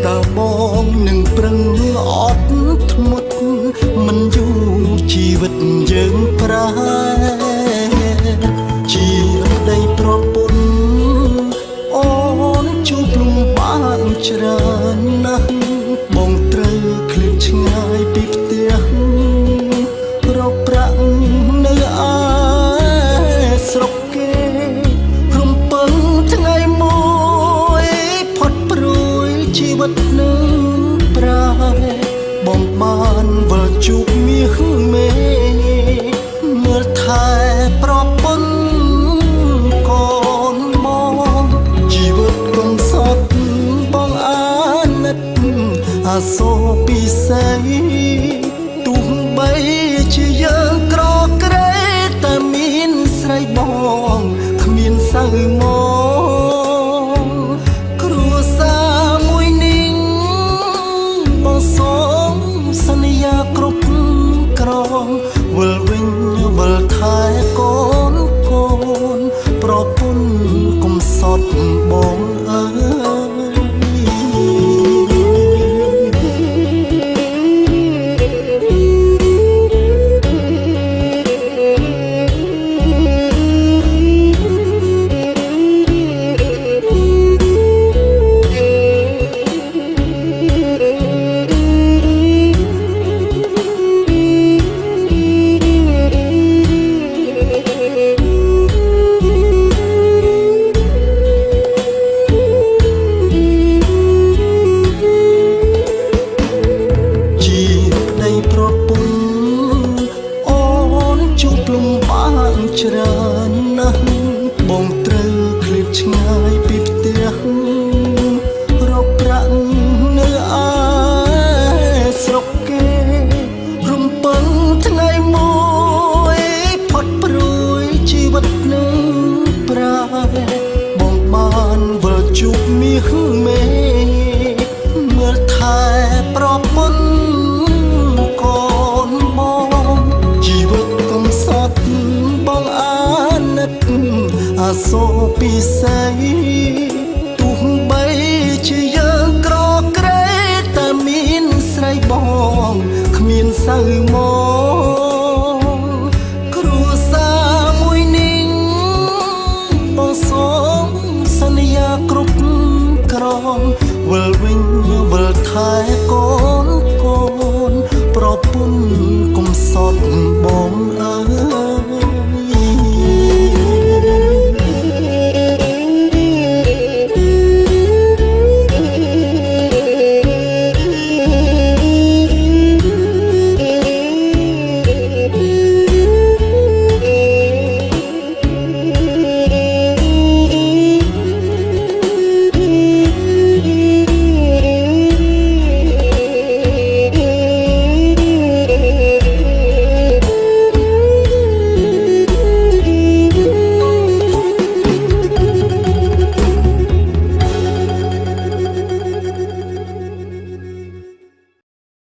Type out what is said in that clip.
តើបងនឹងប្រឹងអត់ធ្មត់មិនយូរជីវិតយើងប្រែជាដីប្រពន្ធអូនជួបលំបានច្រើនណាស់បងត្រូវឃ្លាតឆ្ងាយពីផ្ទះរកប្រាក់នៅឯស្រុកគេរំពឹងថ្ងៃមួយផុតព្រួយជីវិតនឹងប្រែបងបានវិលជួបមាសមេមើលថែប្រពន្ធកូនមកជីវិតកុំសត់បងអាណិតអាសូរពិសេសទោះបីជាយើងក្រក្រេតែមានស្រីបងគ្មានសៅមកគ្រួសារមួយនេះបងសូមសន្យាគ្រប់ក្រងវិលវិញវិលថែកូនកូនប្រពន្ធកុំសត់បងអើច្រើនណាស់បងត្រូវឃ្លាតឆ្ងាយពីផ្ទះរកប្រាក់នៅឯស្រុកគេរំពឹងថ្ងៃមួយផុតព្រួយជីវិតនឹងប្រែបងបានវិលជួបមាសមេមើលថែប្រពន្ធកូនមកជីវិតកុំសត់បងអាណិតអាសូរពិសេសទោះបីជាយើងក្រក្រេតែមានស្រីបងគ្មានសៅមក